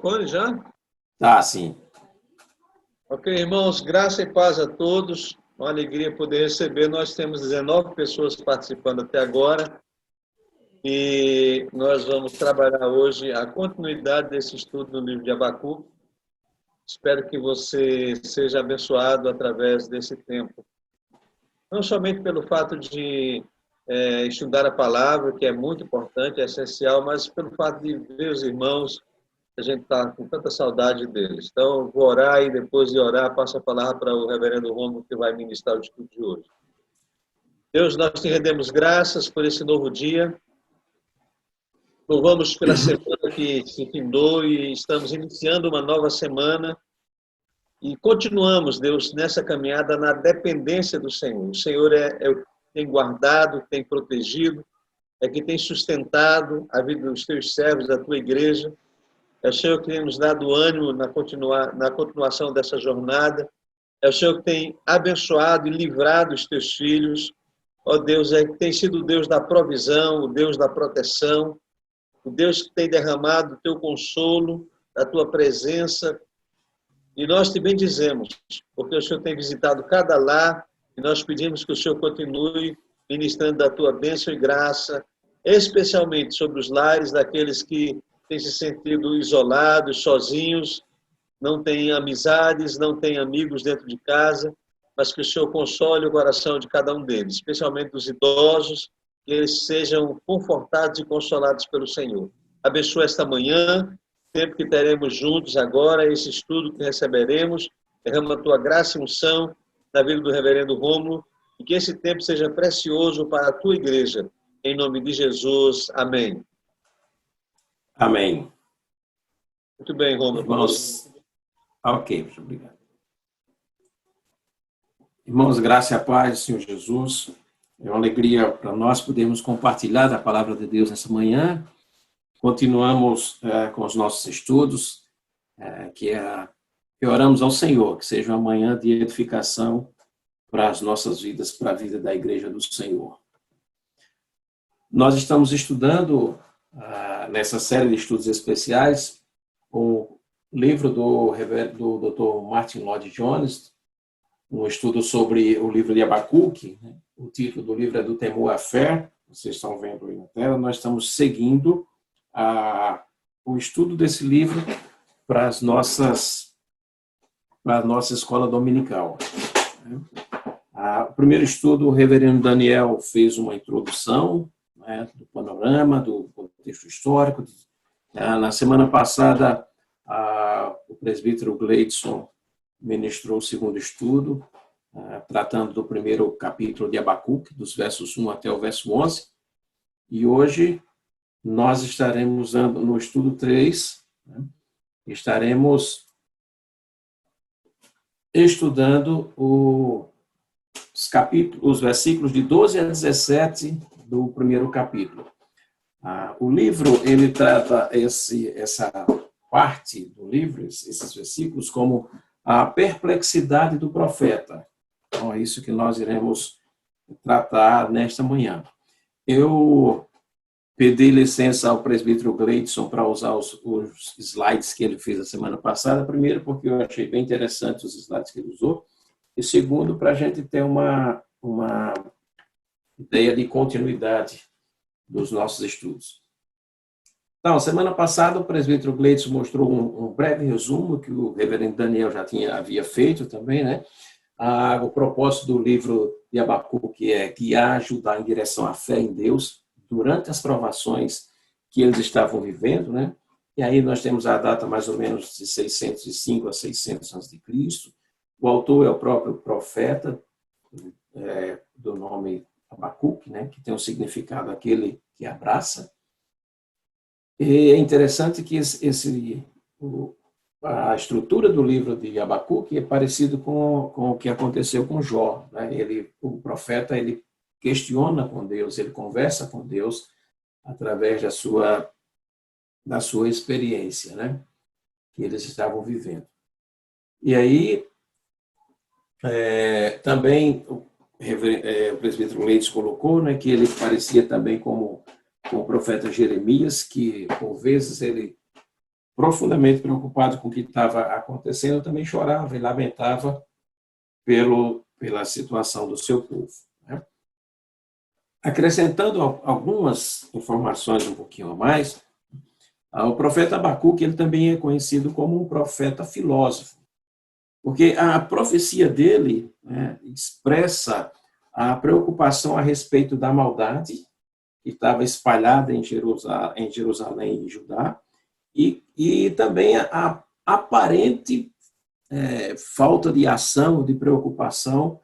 Foi já? Tá, sim. Ok, irmãos, graça e paz a todos. Uma alegria poder receber. Nós temos 19 pessoas participando até agora e nós vamos trabalhar hoje a continuidade desse estudo do livro de Abacuque. Espero que você seja abençoado através desse tempo. Não somente pelo fato de estudar a palavra, que é muito importante, é essencial, mas pelo fato de ver os irmãos. A gente está com tanta saudade deles. Então, eu vou orar e depois de orar, passo a palavra para o reverendo Romulo, que vai ministrar o estudo de hoje. Deus, nós te rendemos graças por esse novo dia. Louvamos pela semana que se findou e estamos iniciando uma nova semana. E continuamos, Deus, nessa caminhada na dependência do Senhor. O Senhor é o que tem guardado, tem protegido, é que tem sustentado a vida dos teus servos, da tua igreja. É o Senhor que tem nos dado ânimo na continuação dessa jornada. É o Senhor que tem abençoado e livrado os teus filhos. Ó Deus, é que tem sido o Deus da provisão, o Deus da proteção, o Deus que tem derramado o teu consolo, a tua presença. E nós te bendizemos, porque o Senhor tem visitado cada lar, e nós pedimos que o Senhor continue ministrando da tua bênção e graça, especialmente sobre os lares daqueles que têm se sentido isolados, sozinhos, não têm amizades, não têm amigos dentro de casa, mas que o Senhor console o coração de cada um deles, especialmente dos idosos, que eles sejam confortados e consolados pelo Senhor. Abençoa esta manhã, tempo que teremos juntos agora, esse estudo que receberemos, derrama a tua graça e unção na vida do reverendo Rômulo, e que esse tempo seja precioso para a tua igreja. Em nome de Jesus, amém. Amém. Muito bem, Rômulo. Irmãos, ok, muito obrigado. Irmãos, graça e a paz do Senhor Jesus. É uma alegria para nós podermos compartilhar a palavra de Deus nessa manhã. Continuamos com os nossos estudos, que oramos ao Senhor, que seja uma manhã de edificação para as nossas vidas, para a vida da Igreja do Senhor. Nós estamos estudando, nessa série de estudos especiais, o livro do Dr. Martin Lloyd-Jones, um estudo sobre o livro de Abacuque. O título do livro é Do Temor à Fé, vocês estão vendo aí na tela. Nós estamos seguindo o estudo desse livro para a nossa escola dominical. O primeiro estudo, o reverendo Daniel fez uma introdução, do panorama, do contexto histórico. Na semana passada, o presbítero Gleidson ministrou o segundo estudo, tratando do primeiro capítulo de Abacuque, dos versos 1 até o verso 11. E hoje nós estaremos no estudo 3, estaremos estudando os versículos de 12 a 17 do primeiro capítulo. O livro, ele trata essa parte do livro, esses versículos, como a perplexidade do profeta. Então, é isso que nós iremos tratar nesta manhã. Eu pedi licença ao presbítero Gleidson para usar os slides que ele fez a semana passada, primeiro porque eu achei bem interessante os slides que ele usou, e segundo, para a gente ter uma ideia de continuidade dos nossos estudos. Então, semana passada, o presbítero Gleidson mostrou um breve resumo que o reverendo Daniel já havia feito também, né? O propósito do livro de Abacuque é guiar, ajudar em direção à fé em Deus durante as provações que eles estavam vivendo, né? E aí nós temos a data mais ou menos de 605 a 600 a.C. O autor é o próprio profeta, do nome Abacuque, né? Que tem um significado aquele que abraça. E é interessante que a estrutura do livro de Abacuque é parecido com o que aconteceu com Jó, né? O profeta, ele questiona com Deus, ele conversa com Deus através da sua experiência, né? Que eles estavam vivendo. E aí, também, o presbítero Leites colocou, né, que ele parecia também como o profeta Jeremias, que por vezes ele profundamente preocupado com o que estava acontecendo, também chorava e lamentava pela situação do seu povo, né? Acrescentando algumas informações um pouquinho a mais, o profeta Abacuque ele também é conhecido como um profeta filósofo, porque a profecia dele, né, expressa a preocupação a respeito da maldade que estava espalhada em Jerusalém e Judá, e também a aparente falta de ação, de preocupação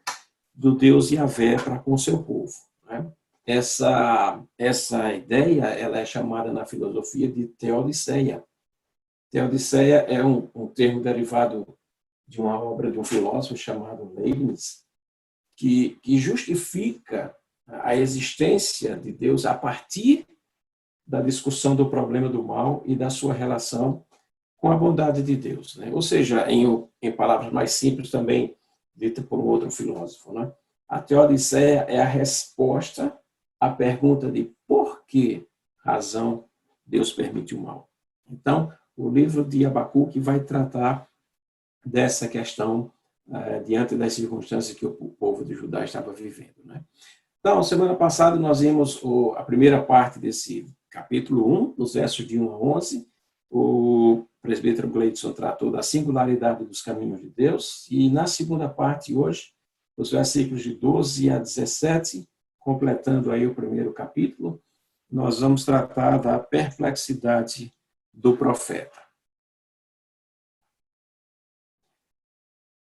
do Deus Yahvé para com o seu povo, né? Essa ideia ela é chamada na filosofia de teodiceia. Teodiceia é um termo derivado de uma obra de um filósofo chamado Leibniz, que justifica a existência de Deus a partir da discussão do problema do mal e da sua relação com a bondade de Deus, né? Ou seja, em palavras mais simples também, dita por um outro filósofo, né? A teodiceia é a resposta à pergunta de por que razão Deus permite o mal. Então, o livro de Abacuque vai tratar dessa questão diante das circunstâncias que o povo de Judá estava vivendo, né? Então, semana passada nós vimos a primeira parte desse capítulo 1, nos versos de 1 a 11. O presbítero Gleidson tratou da singularidade dos caminhos de Deus. E na segunda parte, hoje, os versículos de 12 a 17, completando aí o primeiro capítulo, nós vamos tratar da perplexidade do profeta.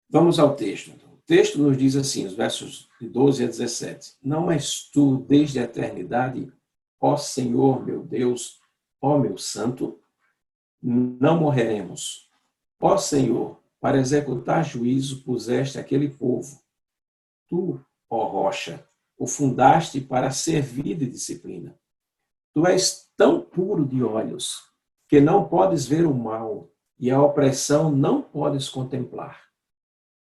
Vamos ao texto. O texto nos diz assim, os versos de 12 a 17. Não és tu desde a eternidade, ó Senhor meu Deus, ó meu santo? Não morreremos. Ó Senhor, para executar juízo puseste aquele povo. Tu, ó rocha, o fundaste para servir de disciplina. Tu és tão puro de olhos que não podes ver o mal e a opressão não podes contemplar.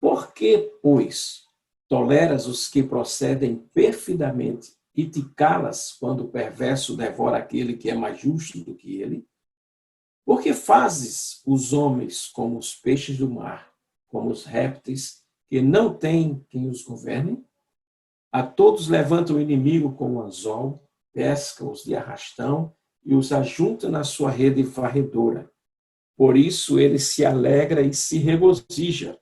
Por que, pois, toleras os que procedem perfidamente e te calas quando o perverso devora aquele que é mais justo do que ele? Por que fazes os homens como os peixes do mar, como os répteis, que não têm quem os governe? A todos levanta o inimigo com o anzol, pesca-os de arrastão e os ajunta na sua rede varredora. Por isso ele se alegra e se regozija.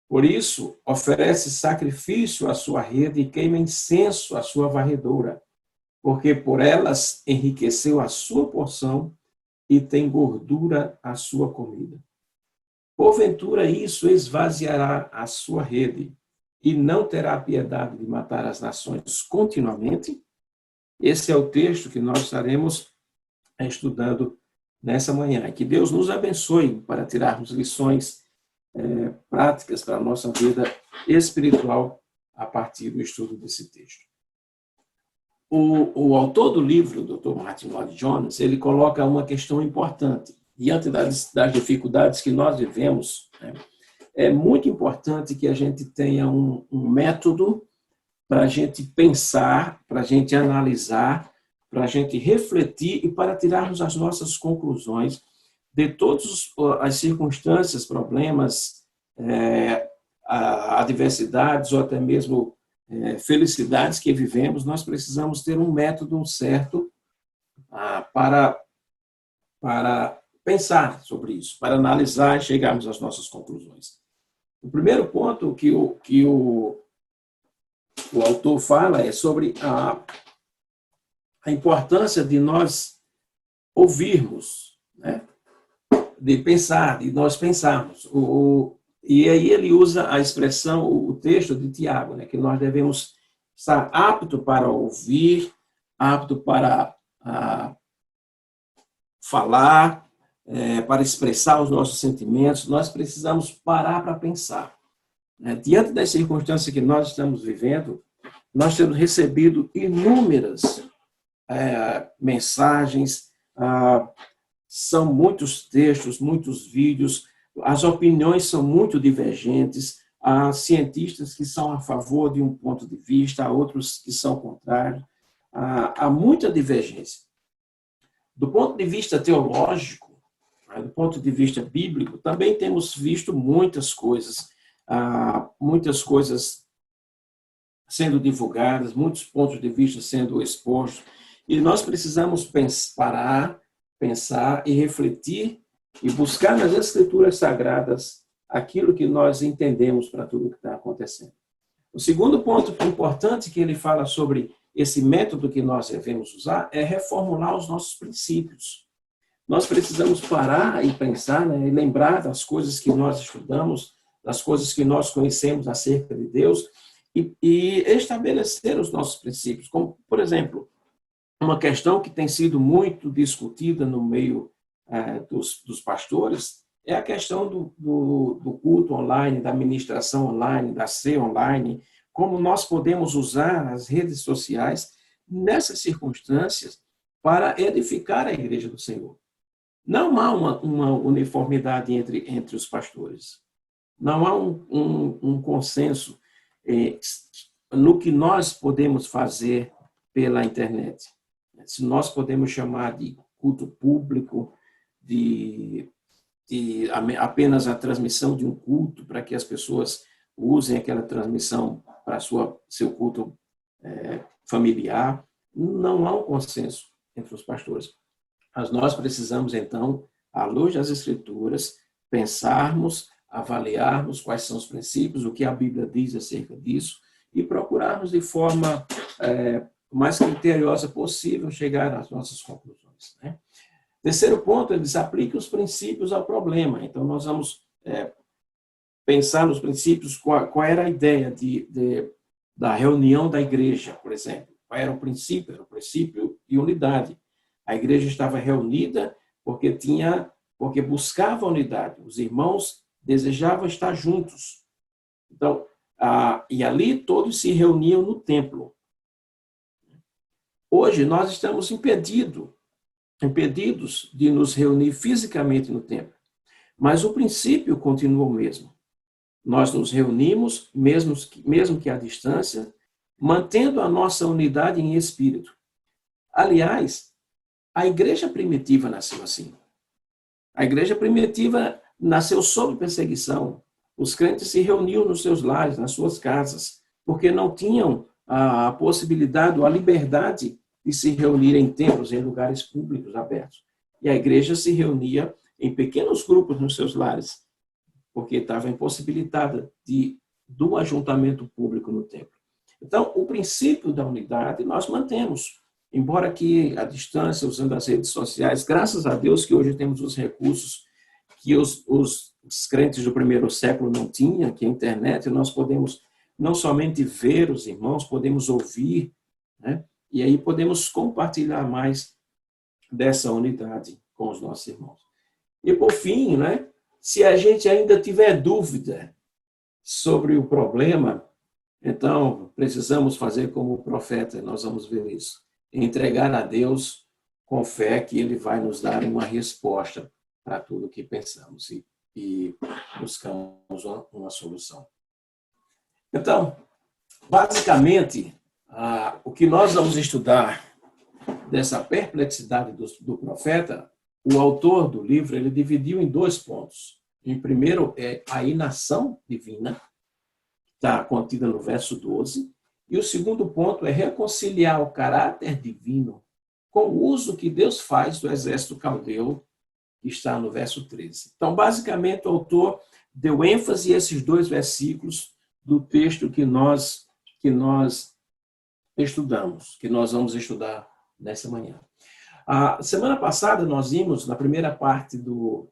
Por isso, oferece sacrifício à sua rede e queima incenso à sua varredura, porque por elas enriqueceu a sua porção e tem gordura a sua comida. Porventura isso esvaziará a sua rede e não terá piedade de matar as nações continuamente? Esse é o texto que nós estaremos estudando nessa manhã. Que Deus nos abençoe para tirarmos lições práticas para a nossa vida espiritual a partir do estudo desse texto. O autor do livro, o Dr. Martin Lloyd-Jones, ele coloca uma questão importante. Diante das dificuldades que nós vivemos, né, é muito importante que a gente tenha um método para a gente pensar, para a gente analisar, para a gente refletir e para tirarmos as nossas conclusões de todas as circunstâncias, problemas, adversidades ou até mesmo felicidades que vivemos. Nós precisamos ter um método certo para pensar sobre isso, para analisar e chegarmos às nossas conclusões. O primeiro ponto que o autor fala é sobre a importância de nós ouvirmos, né? De pensar, de nós pensarmos. E aí ele usa a expressão, o texto de Tiago, né? Que nós devemos estar apto para ouvir, apto para falar, para expressar os nossos sentimentos. Nós precisamos parar para pensar, né? Diante das circunstâncias que nós estamos vivendo, nós temos recebido inúmeras mensagens, são muitos textos, muitos vídeos, as opiniões são muito divergentes, há cientistas que são a favor de um ponto de vista, há outros que são contrários, há muita divergência. Do ponto de vista teológico, do ponto de vista bíblico, também temos visto muitas coisas sendo divulgadas, muitos pontos de vista sendo expostos, e nós precisamos parar, pensar e refletir e buscar nas Escrituras Sagradas aquilo que nós entendemos para tudo que está acontecendo. O segundo ponto importante que ele fala sobre esse método que nós devemos usar é reformular os nossos princípios. Nós precisamos parar e pensar, né, e lembrar das coisas que nós estudamos, das coisas que nós conhecemos acerca de Deus e estabelecer os nossos princípios. Como, por exemplo, uma questão que tem sido muito discutida no meio dos pastores é a questão do culto online, da ministração online, da ceia online, como nós podemos usar as redes sociais nessas circunstâncias para edificar a igreja do Senhor. Não há uma uniformidade entre os pastores. Não há um consenso no que nós podemos fazer pela internet. Se nós podemos chamar de culto público, de apenas a transmissão de um culto para que as pessoas usem aquela transmissão para seu culto familiar, não há um consenso entre os pastores. Mas nós precisamos, então, à luz das Escrituras, pensarmos, avaliarmos quais são os princípios, o que a Bíblia diz acerca disso, e procurarmos de forma mais criteriosa possível chegar às nossas conclusões, né? Terceiro ponto, eles aplicam os princípios ao problema. Então, nós vamos pensar nos princípios, qual era a ideia da reunião da igreja, por exemplo. Qual era o princípio? Era o princípio de unidade. A igreja estava reunida porque buscava unidade. Os irmãos desejavam estar juntos. Então, e ali todos se reuniam no templo. Hoje, nós estamos impedidos de nos reunir fisicamente no templo. Mas o princípio continua o mesmo. Nós nos reunimos, mesmo que à distância, mantendo a nossa unidade em espírito. Aliás, a igreja primitiva nasceu assim. A igreja primitiva nasceu sob perseguição. Os crentes se reuniam nos seus lares, nas suas casas, porque não tinham a possibilidade ou a liberdade de se reunir em templos, em lugares públicos abertos. E a igreja se reunia em pequenos grupos nos seus lares, porque estava impossibilitada do ajuntamento público no templo. Então, o princípio da unidade nós mantemos, embora que à distância, usando as redes sociais, graças a Deus que hoje temos os recursos que os crentes do primeiro século não tinham, que a internet, nós podemos não somente ver os irmãos, podemos ouvir, né? E aí podemos compartilhar mais dessa unidade com os nossos irmãos. E por fim, né, se a gente ainda tiver dúvida sobre o problema, então precisamos fazer como o profeta, nós vamos ver isso. Entregar a Deus com fé que Ele vai nos dar uma resposta para tudo o que pensamos e buscamos uma solução. Então, basicamente, o que nós vamos estudar dessa perplexidade do profeta, o autor do livro ele dividiu em 2 pontos. Em primeiro é a inação divina, que está contida no verso 12, e o segundo ponto é reconciliar o caráter divino com o uso que Deus faz do exército caldeu, que está no verso 13. Então, basicamente, o autor deu ênfase a esses 2 versículos do texto que nós estudamos, que nós vamos estudar nessa manhã. A semana passada nós vimos, na primeira parte do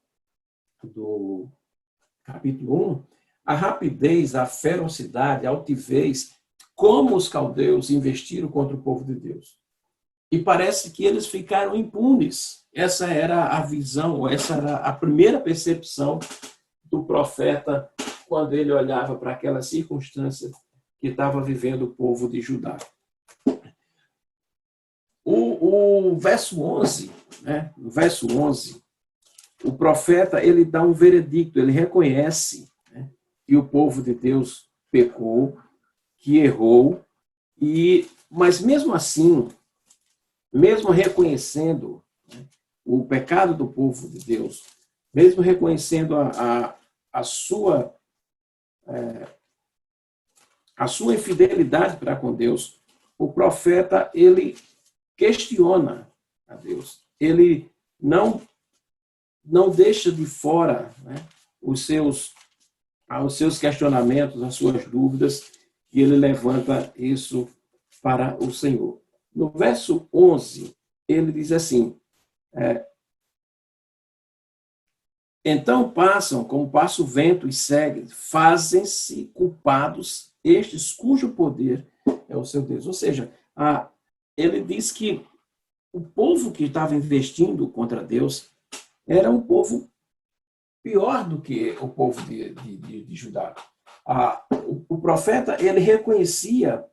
capítulo 1, a rapidez, a ferocidade, a altivez, como os caldeus investiram contra o povo de Deus. E parece que eles ficaram impunes. Essa era a visão, essa era a primeira percepção do profeta quando ele olhava para aquela circunstância que estava vivendo o povo de Judá. O verso 11, né? No verso 11, o profeta ele dá um veredicto, ele reconhece, né, que o povo de Deus pecou, que errou, mas mesmo assim, mesmo reconhecendo, né, o pecado do povo de Deus, mesmo reconhecendo a sua infidelidade para com Deus, o profeta, ele questiona a Deus. Ele não deixa de fora, né, os seus questionamentos, as suas dúvidas, e ele levanta isso para o Senhor. No verso 11, ele diz assim, então passam, como passa o vento e seguem, fazem-se culpados estes cujo poder é o seu Deus. Ou seja, ele diz que o povo que estava investindo contra Deus era um povo pior do que o povo de Judá. O profeta, ele reconhecia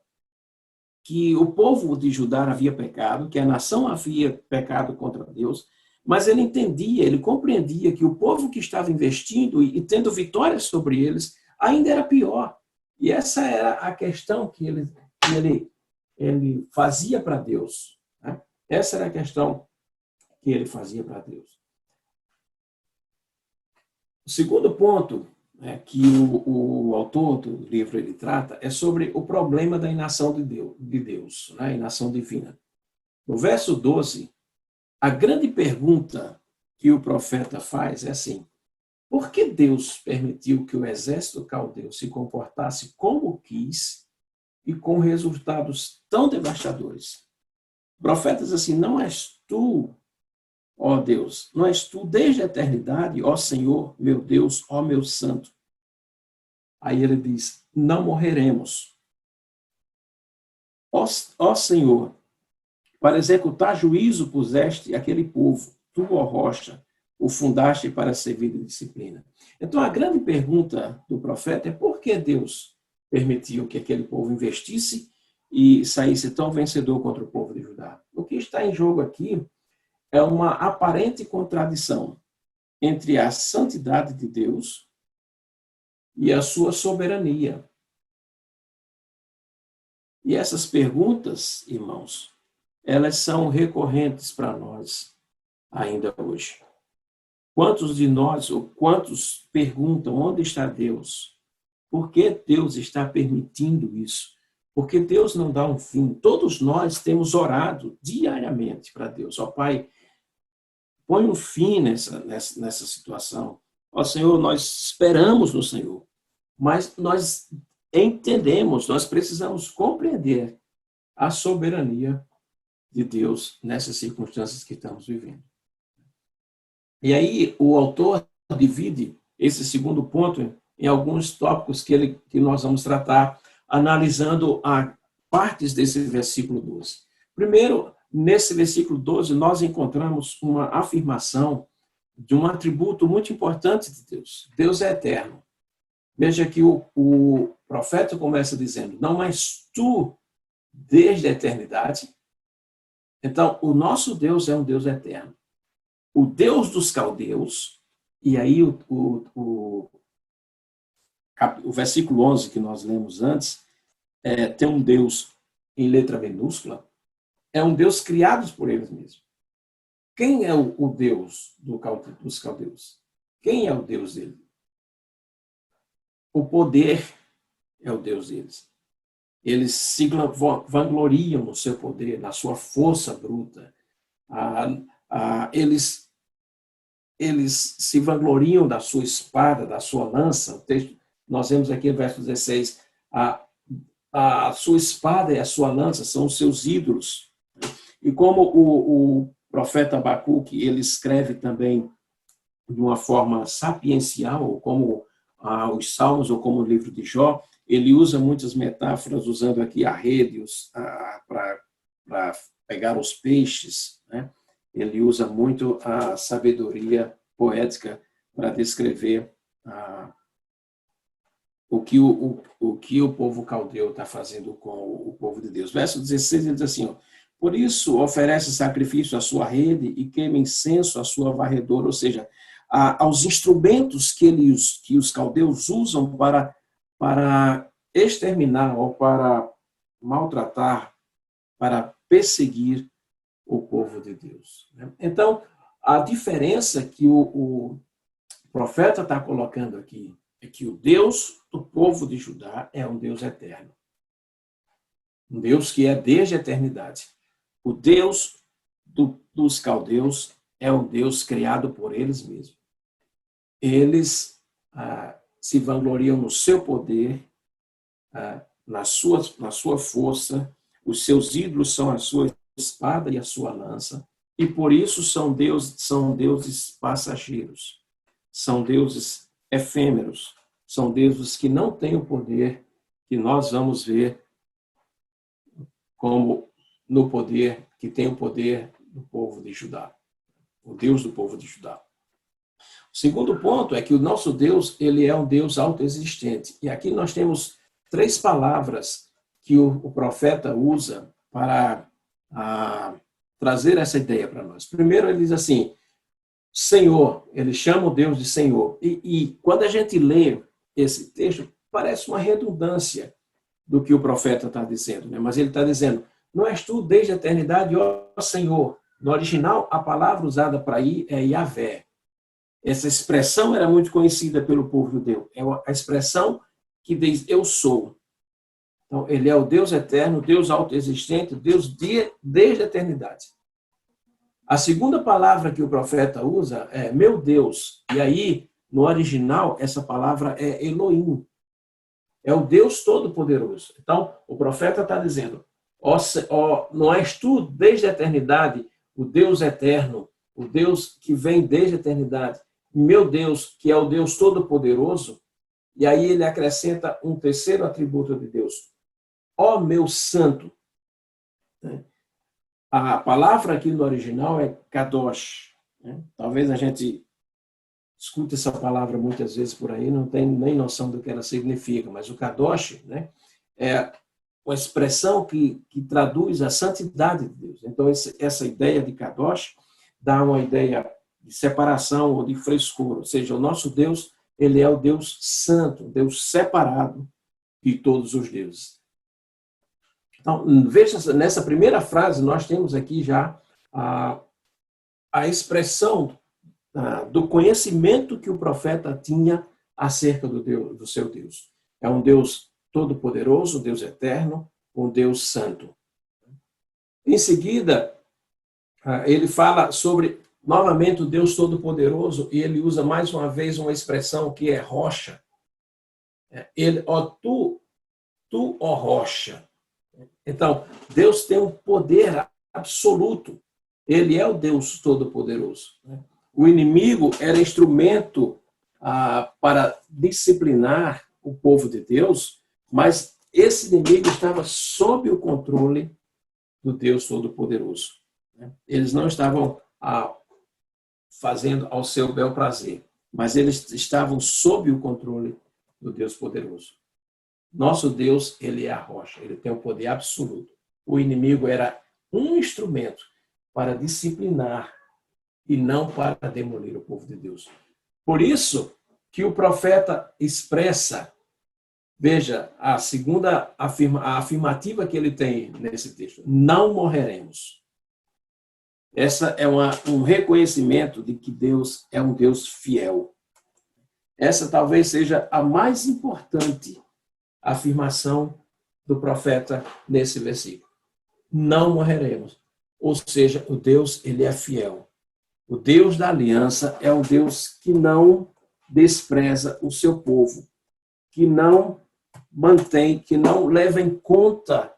que o povo de Judá havia pecado, que a nação havia pecado contra Deus, mas ele entendia, ele compreendia que o povo que estava investindo e tendo vitórias sobre eles ainda era pior. E essa era a questão que ele fazia para Deus, né? Essa era a questão que ele fazia para Deus. O segundo ponto, né, que o autor do livro ele trata é sobre o problema da inação de Deus, né, a inação divina. No verso 12, a grande pergunta que o profeta faz é assim: por que Deus permitiu que o exército caldeu se comportasse como quis e com resultados tão devastadores? O profeta diz assim: não és tu, ó Deus, não és tu desde a eternidade, ó Senhor, meu Deus, ó meu santo. Aí ele diz: não morreremos. Ó Senhor, para executar juízo puseste aquele povo, tu, ó rocha, o fundaste para servir de disciplina. Então a grande pergunta do profeta é por que Deus permitiu que aquele povo investisse e saísse tão vencedor contra o povo de Judá? O que está em jogo aqui é uma aparente contradição entre a santidade de Deus e a sua soberania. E essas perguntas, irmãos, elas são recorrentes para nós ainda hoje. Quantos de nós, ou quantos perguntam onde está Deus? Por que Deus está permitindo isso? Por que Deus não dá um fim? Todos nós temos orado diariamente para Deus. Ó Pai, põe um fim nessa situação. Ó Senhor, nós esperamos no Senhor, mas nós entendemos, nós precisamos compreender a soberania de Deus nessas circunstâncias que estamos vivendo. E aí o autor divide esse segundo ponto em alguns tópicos que nós vamos tratar, analisando partes desse versículo 12. Primeiro, nesse versículo 12, nós encontramos uma afirmação de um atributo muito importante de Deus. Deus é eterno. Veja que o profeta começa dizendo: não, mas tu, desde a eternidade. Então, o nosso Deus é um Deus eterno. O Deus dos caldeus, e aí o versículo 11 que nós lemos antes, tem um Deus em letra minúscula, é um Deus criado por eles mesmos. Quem é o Deus dos caldeus? Quem é o Deus dele? O poder é o Deus deles. Eles se vangloriam no seu poder, na sua força bruta. Eles se vangloriam da sua espada, da sua lança. O texto, nós vemos aqui no verso 16, a sua espada e a sua lança são os seus ídolos. E como o profeta Abacuque, ele escreve também de uma forma sapiencial, como os Salmos ou como o livro de Jó, ele usa muitas metáforas, usando aqui a rede para pegar os peixes, né? Ele usa muito a sabedoria poética para descrever o que o povo caldeu está fazendo com o povo de Deus. Verso 16, ele diz assim: por isso oferece sacrifício à sua rede e queima incenso à sua varredora, ou seja, aos instrumentos que os caldeus usam para exterminar ou para maltratar, para perseguir o povo de Deus. Então, a diferença que o profeta está colocando aqui é que o Deus do povo de Judá é um Deus eterno. Um Deus que é desde a eternidade. O Deus dos caldeus é um Deus criado por eles mesmos. Eles se vangloriam no seu poder, na sua força. Os seus ídolos são a sua espada e a sua lança. E por isso são deuses passageiros. São deuses efêmeros. São deuses que não têm o poder que nós vamos ver como no poder, que tem o poder do povo de Judá. O Deus do povo de Judá. O segundo ponto é que o nosso Deus, ele é um Deus autoexistente. E aqui nós temos 3 palavras que o profeta usa para trazer essa ideia para nós. Primeiro, ele diz assim, Senhor, ele chama o Deus de Senhor. E quando a gente lê esse texto, parece uma redundância do que o profeta está dizendo, né? Mas ele está dizendo, não és tu desde a eternidade, ó Senhor. No original, a palavra usada para ir é Yahvé. Essa expressão era muito conhecida pelo povo judeu. É a expressão que diz, eu sou. Então, ele é o Deus eterno, Deus autoexistente, Deus desde a eternidade. A segunda palavra que o profeta usa é meu Deus. E aí, no original, essa palavra é Elohim. É o Deus Todo-Poderoso. Então, o profeta está dizendo, não és tu desde a eternidade, o Deus eterno, o Deus que vem desde a eternidade, meu Deus, que é o Deus Todo-Poderoso. E aí ele acrescenta um terceiro atributo de Deus. Ó meu santo. A palavra aqui no original é Kadosh. Talvez a gente escute essa palavra muitas vezes por aí, não tem nem noção do que ela significa, mas o Kadosh, né, é uma expressão que traduz a santidade de Deus. Então, essa ideia de Kadosh dá uma ideia de separação ou de frescura, ou seja, o nosso Deus, ele é o Deus santo, o Deus separado de todos os deuses. Então, veja, nessa primeira frase, nós temos aqui já a expressão do conhecimento que o profeta tinha acerca do seu Deus. É um Deus todo-poderoso, um Deus eterno, um Deus santo. Em seguida, ele fala sobre, novamente, o Deus todo-poderoso, e ele usa mais uma vez uma expressão que é rocha. Ele, tu, ó rocha. Então, Deus tem um poder absoluto. Ele é o Deus todo-poderoso. O inimigo era instrumento para disciplinar o povo de Deus, mas esse inimigo estava sob o controle do Deus Todo-Poderoso. Eles não estavam fazendo ao seu bel prazer, mas eles estavam sob o controle do Deus Poderoso. Nosso Deus, ele é a rocha, ele tem o poder absoluto. O inimigo era um instrumento para disciplinar e não para demolir o povo de Deus. Por isso que o profeta expressa, veja, a segunda a afirmativa que ele tem nesse texto, não morreremos. Essa é um reconhecimento de que Deus é um Deus fiel. Essa talvez seja a mais importante afirmação do profeta nesse versículo. Não morreremos. Ou seja, o Deus, ele é fiel. O Deus da aliança é um Deus que não despreza o seu povo, que não mantém, que não leva em conta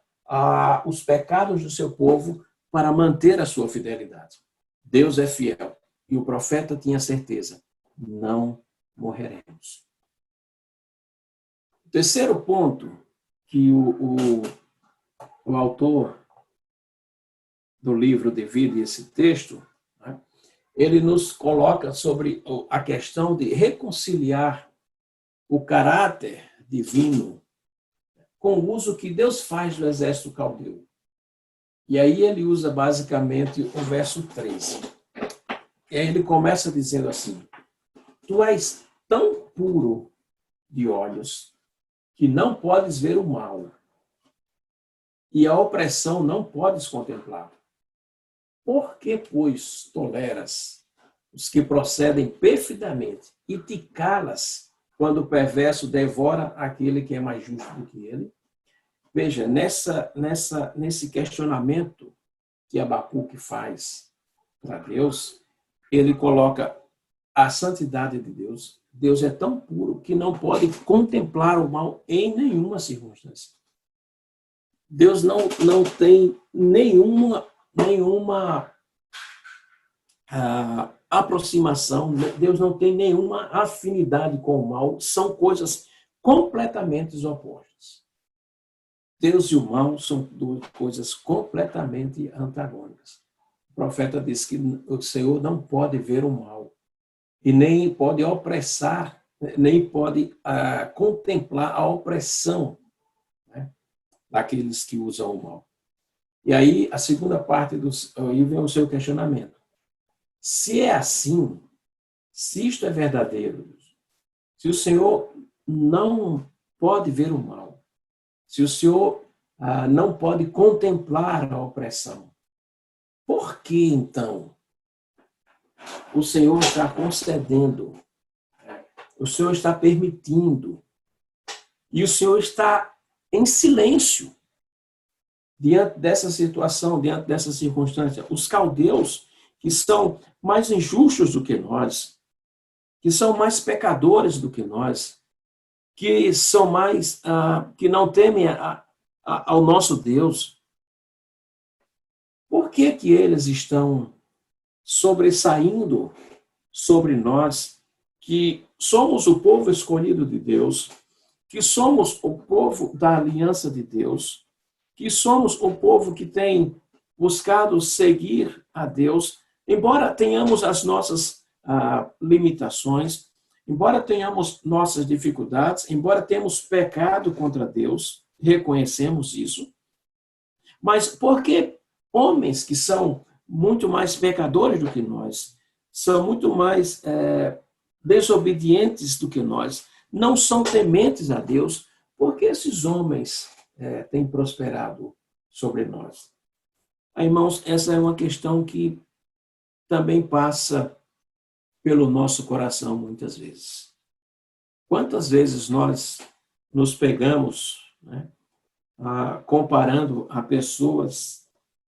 os pecados do seu povo para manter a sua fidelidade. Deus é fiel. E o profeta tinha certeza, não morreremos. O terceiro ponto que o autor do livro divide esse texto, né, ele nos coloca sobre a questão de reconciliar o caráter divino com o uso que Deus faz do exército caldeu. E aí ele usa basicamente o verso 3. E aí ele começa dizendo assim, tu és tão puro de olhos que não podes ver o mal, e a opressão não podes contemplar. Por que, pois, toleras os que procedem perfidamente e te calas quando o perverso devora aquele que é mais justo do que ele? Veja, nesse questionamento que Abacuque faz para Deus, ele coloca a santidade de Deus. Deus é tão puro que não pode contemplar o mal em nenhuma circunstância. Deus não tem nenhuma aproximação, Deus não tem nenhuma afinidade com o mal, são coisas completamente opostas. Deus e o mal são duas coisas completamente antagônicas. O profeta diz que o Senhor não pode ver o mal e nem pode opressar, nem pode contemplar a opressão, né, daqueles que usam o mal. E aí, a segunda parte aí vem o seu questionamento. Se é assim, se isto é verdadeiro, se o Senhor não pode ver o mal, se o Senhor não pode contemplar a opressão, por que então o Senhor está concedendo, o Senhor está permitindo, e o Senhor está em silêncio diante dessa situação, diante dessa circunstância? Os caldeus, que são mais injustos do que nós, que são mais pecadores do que nós, que são mais, que não temem ao nosso Deus, por que que eles estão sobressaindo sobre nós, que somos o povo escolhido de Deus, que somos o povo da aliança de Deus, que somos o povo que tem buscado seguir a Deus, embora tenhamos as nossas limitações, embora tenhamos nossas dificuldades, embora tenhamos pecado contra Deus, reconhecemos isso, mas por que homens que são muito mais pecadores do que nós, são muito mais desobedientes do que nós, não são tementes a Deus, porque esses homens têm prosperado sobre nós? Irmãos, essa é uma questão que também passa pelo nosso coração muitas vezes. Quantas vezes nós nos pegamos, né, comparando a pessoas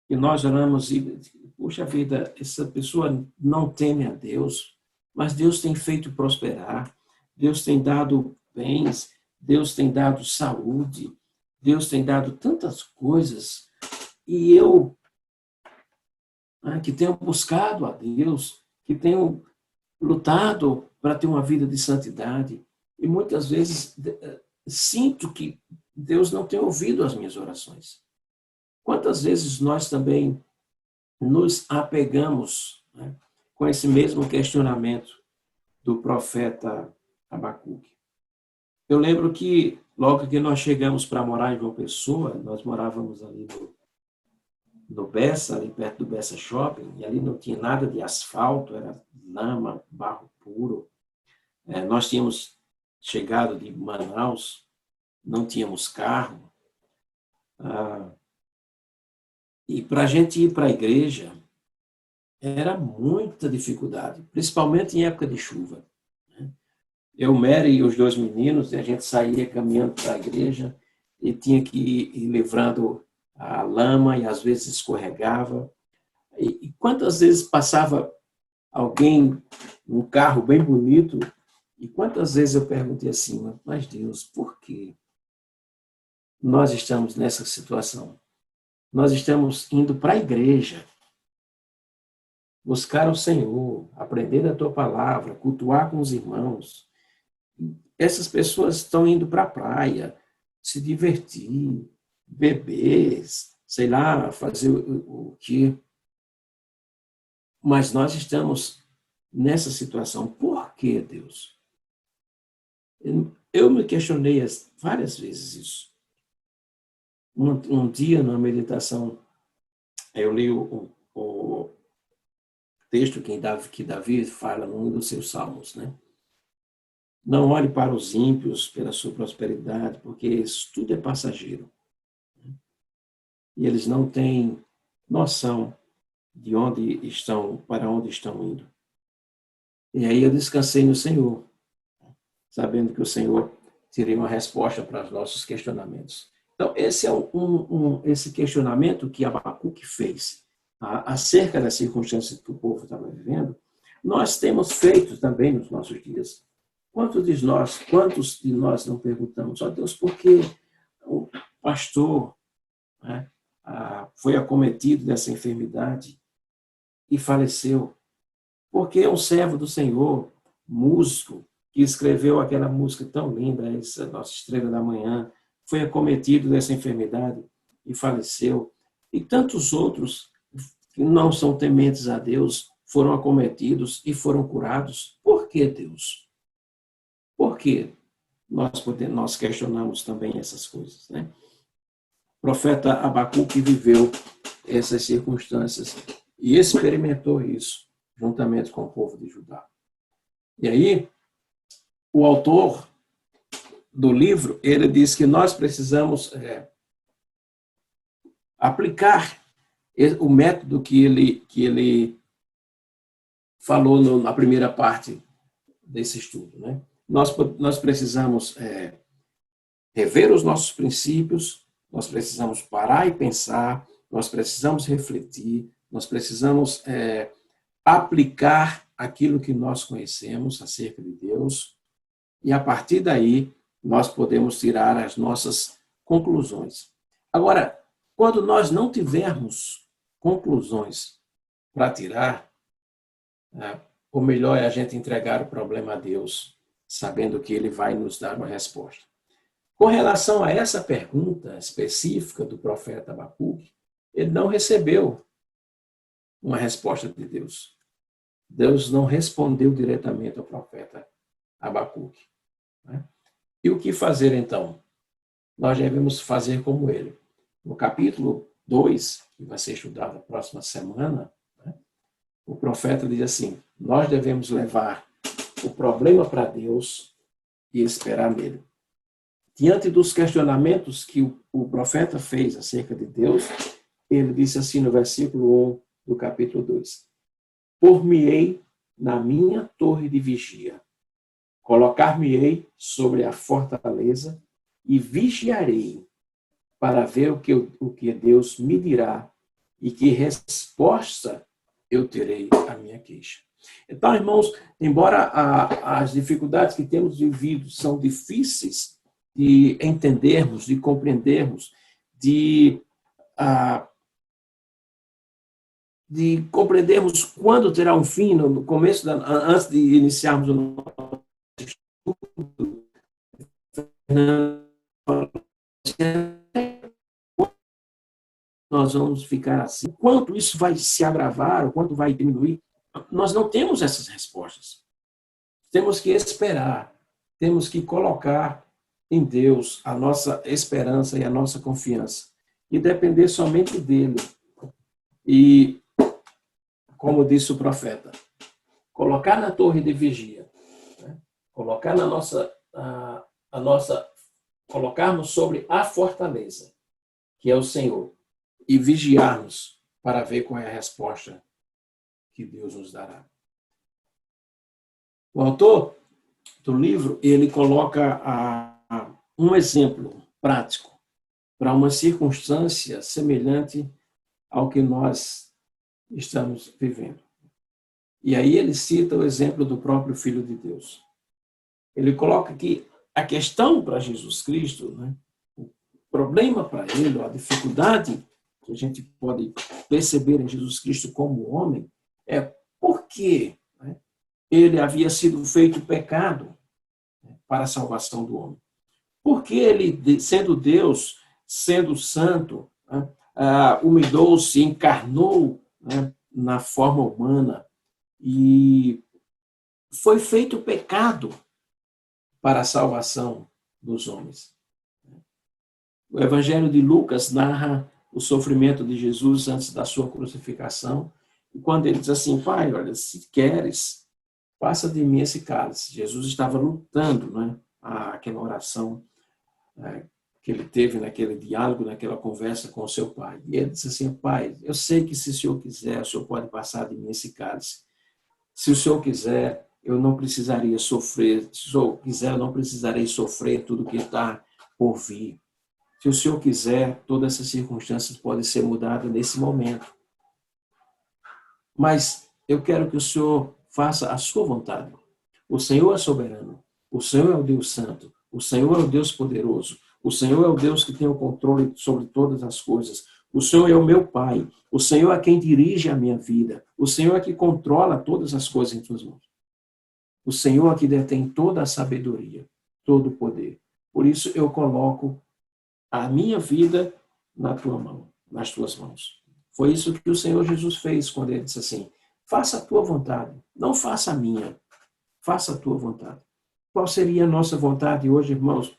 que nós olhamos e, puxa vida, essa pessoa não teme a Deus, mas Deus tem feito prosperar, Deus tem dado bens, Deus tem dado saúde, Deus tem dado tantas coisas, e eu, que tenho buscado a Deus, que tenho lutado para ter uma vida de santidade, e muitas vezes sinto que Deus não tem ouvido as minhas orações. Quantas vezes nós também nos apegamos, né, com esse mesmo questionamento do profeta Abacuque? Eu lembro que logo que nós chegamos para morar em João Pessoa, nós morávamos ali no Bessa, ali perto do Bessa Shopping, e ali não tinha nada de asfalto, era lama, barro puro. Nós tínhamos chegado de Manaus, não tínhamos carro. E para a gente ir para a igreja, era muita dificuldade, principalmente em época de chuva. Eu, Mary e os dois meninos, a gente saía caminhando para a igreja e tinha que ir livrando a lama e às vezes escorregava. E quantas vezes passava alguém num carro bem bonito e quantas vezes eu perguntei assim, mas Deus, por que nós estamos nessa situação? Nós estamos indo para a igreja, buscar o Senhor, aprender da tua palavra, cultuar com os irmãos. Essas pessoas estão indo para a praia, se divertir, beber, sei lá, fazer o quê. Mas nós estamos nessa situação. Por que, Deus? Eu me questionei várias vezes isso. Um dia, na meditação, eu li o texto que Davi fala num dos seus salmos, né? Não olhe para os ímpios pela sua prosperidade, porque isso tudo é passageiro. E eles não têm noção de onde estão, para onde estão indo. E aí eu descansei no Senhor, sabendo que o Senhor teria uma resposta para os nossos questionamentos. Então, esse é esse questionamento que Abacuque fez acerca das circunstâncias que o povo estava vivendo, nós temos feito também nos nossos dias. Quantos de nós não perguntamos, ó Deus, por que o pastor, né, foi acometido dessa enfermidade e faleceu? Por que um servo do Senhor, músico, que escreveu aquela música tão linda, essa Nossa Estrela da Manhã, foi acometido dessa enfermidade e faleceu? E tantos outros que não são tementes a Deus foram acometidos e foram curados. Por que, Deus? Por que nós questionamos também essas coisas, né? O profeta Abacuque viveu essas circunstâncias e experimentou isso juntamente com o povo de Judá. E aí, o autor do livro, ele diz que nós precisamos aplicar o método que ele falou na primeira parte desse estudo, né? Nós precisamos rever os nossos princípios, nós precisamos parar e pensar, nós precisamos refletir, nós precisamos aplicar aquilo que nós conhecemos acerca de Deus, e a partir daí nós podemos tirar as nossas conclusões. Agora, quando nós não tivermos conclusões para tirar, o melhor é a gente entregar o problema a Deus, sabendo que Ele vai nos dar uma resposta. Com relação a essa pergunta específica do profeta Abacuque, ele não recebeu uma resposta de Deus. Deus não respondeu diretamente ao profeta Abacuque. E o que fazer então? Nós devemos fazer como ele. No capítulo 2, que vai ser estudado na próxima semana, o profeta diz assim: nós devemos levar o problema para Deus e esperar nele. Diante dos questionamentos que o profeta fez acerca de Deus, ele disse assim no versículo 1 do capítulo 2: por-me-ei na minha torre de vigia, colocar-me-ei sobre a fortaleza e vigiarei para ver o que Deus me dirá e que resposta eu terei à minha queixa. Então, irmãos, embora as dificuldades que temos vivido são difíceis de entendermos, de compreendermos, de compreendermos quando terá um fim, no começo, antes de iniciarmos o nosso estudo, nós vamos ficar assim. Quanto isso vai se agravar, o quanto vai diminuir, nós não temos essas respostas. Temos que esperar, temos que colocar em Deus a nossa esperança e a nossa confiança e depender somente dele. E, como disse o profeta, colocar na torre de vigia, né? Colocar na colocarmos sobre a fortaleza, que é o Senhor, e vigiarmos para ver qual é a resposta que Deus nos dará. O autor do livro, ele coloca um exemplo prático para uma circunstância semelhante ao que nós estamos vivendo. E aí ele cita o exemplo do próprio Filho de Deus. Ele coloca que a questão para Jesus Cristo, né, o problema para ele, a dificuldade que a gente pode perceber em Jesus Cristo como homem, é por que, né, ele havia sido feito pecado, né, para a salvação do homem. Porque ele, sendo Deus, sendo santo, né, humilhou-se, encarnou, né, na forma humana e foi feito pecado para a salvação dos homens. O Evangelho de Lucas narra o sofrimento de Jesus antes da sua crucificação, e quando ele diz assim: Pai, olha, se queres, passa de mim esse cálice. Jesus estava lutando, né, aquela oração, né, que ele teve naquele diálogo, naquela conversa com o seu pai. E ele disse assim: Pai, eu sei que se o Senhor quiser, o Senhor pode passar de mim esse cálice. Se o Senhor quiser, eu não precisaria sofrer. Se eu quiser, eu não precisarei sofrer tudo que está por vir. Se o Senhor quiser, todas essas circunstâncias podem ser mudadas nesse momento. Mas eu quero que o Senhor faça a sua vontade. O Senhor é soberano. O Senhor é o Deus santo. O Senhor é o Deus poderoso. O Senhor é o Deus que tem o controle sobre todas as coisas. O Senhor é o meu Pai. O Senhor é quem dirige a minha vida. O Senhor é que controla todas as coisas em suas mãos. O Senhor é que detém toda a sabedoria, todo o poder. Por isso eu coloco a minha vida na tua mão, nas tuas mãos. Foi isso que o Senhor Jesus fez quando ele disse assim: faça a tua vontade, não faça a minha, faça a tua vontade. Qual seria a nossa vontade hoje, irmãos?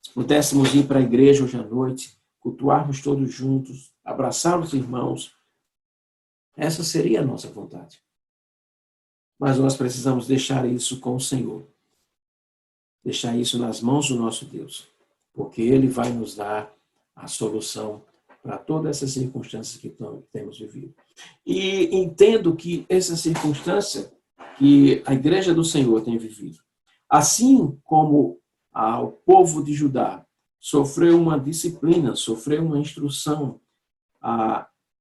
Se pudéssemos ir para a igreja hoje à noite, cultuarmos todos juntos, abraçar os irmãos, essa seria a nossa vontade. Mas nós precisamos deixar isso com o Senhor. Deixar isso nas mãos do nosso Deus. Porque Ele vai nos dar a solução para todas essas circunstâncias que temos vivido. E entendo que essa circunstância que a Igreja do Senhor tem vivido, assim como o povo de Judá sofreu uma disciplina, sofreu uma instrução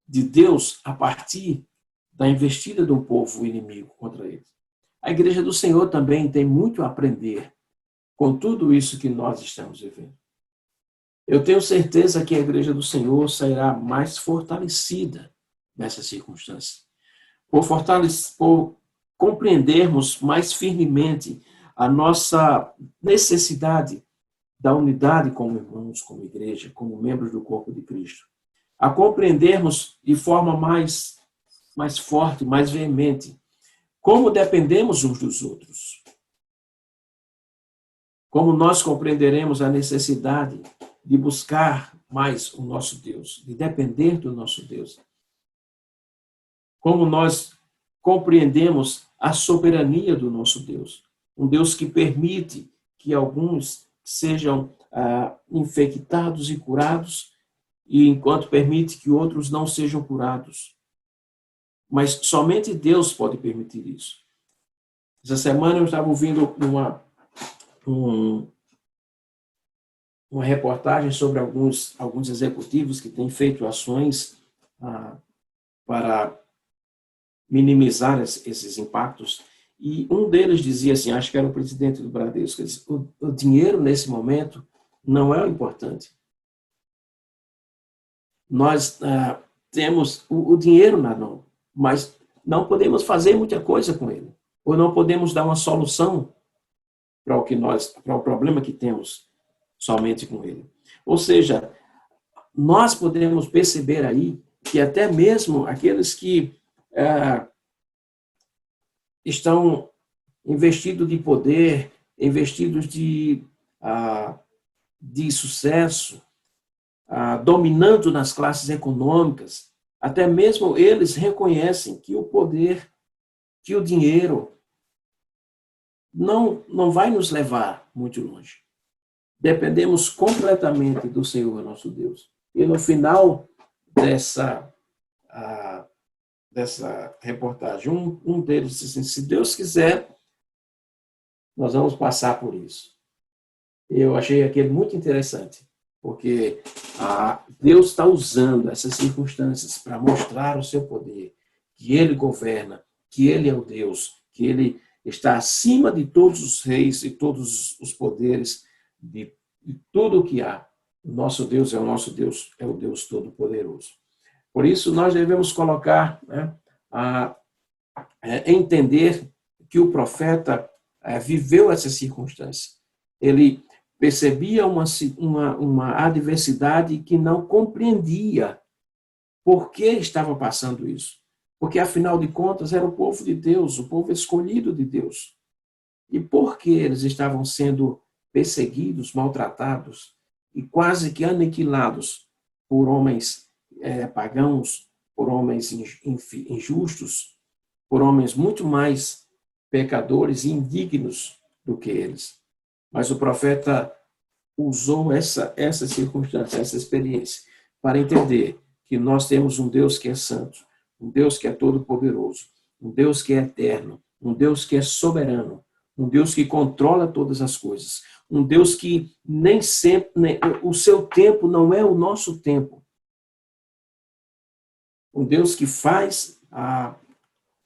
de Deus a partir da investida do povo inimigo contra eles. A Igreja do Senhor também tem muito a aprender com tudo isso que nós estamos vivendo. Eu tenho certeza que a Igreja do Senhor sairá mais fortalecida nessa circunstância. Por compreendermos mais firmemente a nossa necessidade da unidade como irmãos, como igreja, como membros do corpo de Cristo. A compreendermos de forma mais forte, mais veemente, como dependemos uns dos outros. Como nós compreenderemos a necessidade de buscar mais o nosso Deus, de depender do nosso Deus. Como nós compreendemos a soberania do nosso Deus. Um Deus que permite que alguns sejam infectados e curados, e enquanto permite que outros não sejam curados. Mas somente Deus pode permitir isso. Essa semana eu estava ouvindo uma reportagem sobre alguns executivos que têm feito ações para minimizar esses impactos. E um deles dizia assim, acho que era o presidente do Bradesco, disse, o dinheiro nesse momento não é o importante. Nós temos o dinheiro na mão, mas não podemos fazer muita coisa com ele. Ou não podemos dar uma solução para o problema que temos somente com ele. Ou seja, nós podemos perceber aí que até mesmo aqueles que estão investidos de poder, investidos de sucesso, dominando nas classes econômicas, até mesmo eles reconhecem que o poder, que o dinheiro não vai nos levar muito longe. Dependemos completamente do Senhor, nosso Deus. E no final dessa reportagem, um deles disse assim, se Deus quiser, nós vamos passar por isso. Eu achei aquilo muito interessante, porque Deus está usando essas circunstâncias para mostrar o seu poder, que Ele governa, que Ele é o Deus, que Ele está acima de todos os reis e todos os poderes, de tudo o que há. O nosso Deus é o nosso Deus, é o Deus Todo-Poderoso. Por isso, nós devemos colocar, entender que o profeta viveu essa circunstância. Ele percebia uma adversidade que não compreendia por que estava passando isso. Porque, afinal de contas, era o povo de Deus, o povo escolhido de Deus. E por que eles estavam sendo perseguidos, maltratados e quase que aniquilados por homens pagãos, por homens injustos, por homens muito mais pecadores e indignos do que eles. Mas o profeta usou essa circunstância, essa experiência, para entender que nós temos um Deus que é santo, um Deus que é todo-poderoso, um Deus que é eterno, um Deus que é soberano, um Deus que controla todas as coisas, um Deus que nem sempre, o seu tempo não é o nosso tempo. Um Deus que faz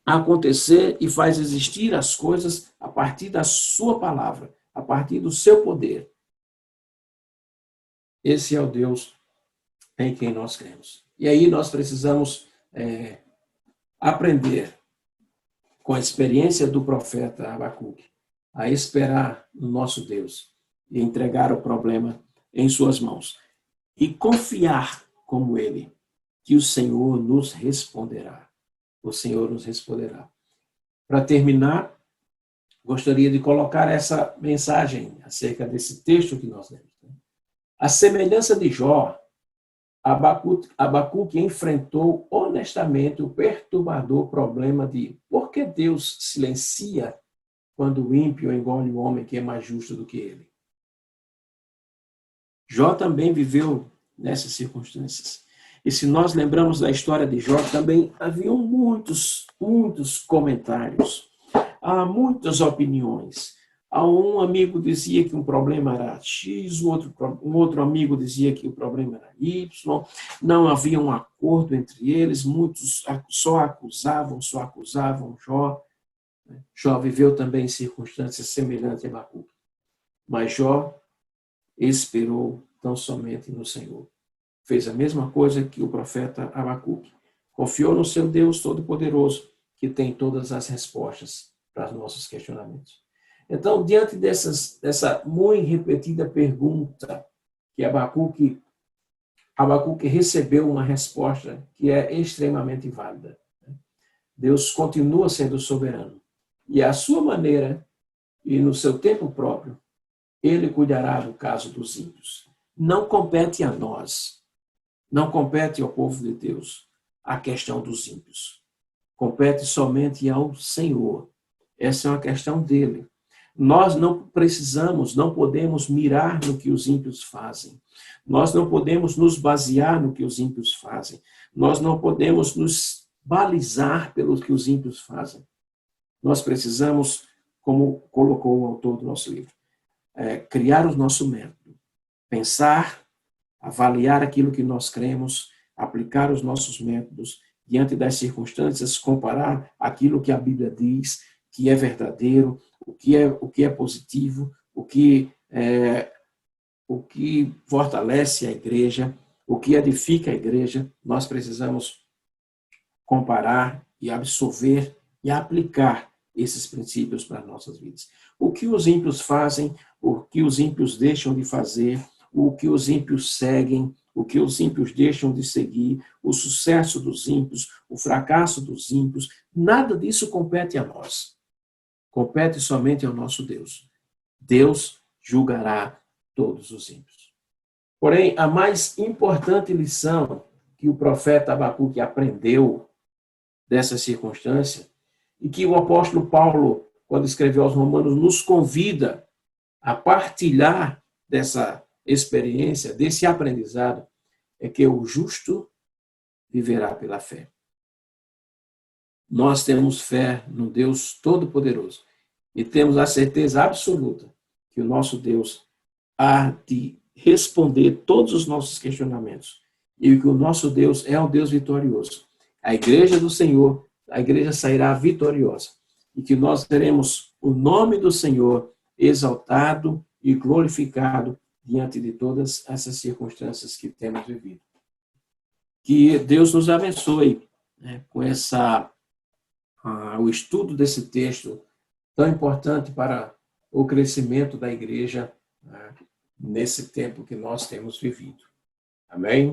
acontecer e faz existir as coisas a partir da sua palavra, a partir do seu poder. Esse é o Deus em quem nós cremos. E aí nós precisamos aprender com a experiência do profeta Abacuque a esperar no nosso Deus e entregar o problema em suas mãos e confiar como ele que o Senhor nos responderá. O Senhor nos responderá. Para terminar, gostaria de colocar essa mensagem acerca desse texto que nós lemos. A semelhança de Jó, Abacuque enfrentou honestamente o perturbador problema de por que Deus silencia quando o ímpio engole o homem que é mais justo do que ele. Jó também viveu nessas circunstâncias. E se nós lembramos da história de Jó, também haviam muitos comentários, muitas opiniões. Um amigo dizia que um problema era X, um outro amigo dizia que o problema era Y, não havia um acordo entre eles, muitos só acusavam Jó. Jó viveu também circunstâncias semelhantes a Abacuque. Mas Jó esperou tão somente no Senhor. Fez a mesma coisa que o profeta Abacuque. Confiou no seu Deus Todo-Poderoso, que tem todas as respostas para os nossos questionamentos. Então, diante dessa muito repetida pergunta, que Abacuque recebeu uma resposta que é extremamente válida. Deus continua sendo soberano. E à sua maneira e no seu tempo próprio, ele cuidará do caso dos ímpios. Não compete a nós, não compete ao povo de Deus a questão dos ímpios. Compete somente ao Senhor. Essa é uma questão dele. Nós não podemos mirar no que os ímpios fazem. Nós não podemos nos basear no que os ímpios fazem. Nós não podemos nos balizar pelo que os ímpios fazem. Nós precisamos, como colocou o autor do nosso livro, criar o nosso método, pensar, avaliar aquilo que nós cremos, aplicar os nossos métodos diante das circunstâncias, comparar aquilo que a Bíblia diz, que é verdadeiro, o que é positivo, o que fortalece a igreja, o que edifica a igreja. Nós precisamos comparar e absorver e aplicar esses princípios para as nossas vidas. O que os ímpios fazem, o que os ímpios deixam de fazer, o que os ímpios seguem, o que os ímpios deixam de seguir, o sucesso dos ímpios, o fracasso dos ímpios, nada disso compete a nós. Compete somente ao nosso Deus. Deus julgará todos os ímpios. Porém, a mais importante lição que o profeta Abacuque aprendeu dessa circunstância, e que o apóstolo Paulo, quando escreveu aos Romanos, nos convida a partilhar dessa experiência, desse aprendizado, é que o justo viverá pela fé. Nós temos fé no Deus Todo-Poderoso e temos a certeza absoluta que o nosso Deus há de responder todos os nossos questionamentos e que o nosso Deus é um Deus vitorioso. A igreja do Senhor, a igreja sairá vitoriosa e que nós teremos o nome do Senhor exaltado e glorificado diante de todas essas circunstâncias que temos vivido. Que Deus nos abençoe, com o estudo desse texto tão importante para o crescimento da igreja, nesse tempo que nós temos vivido. Amém?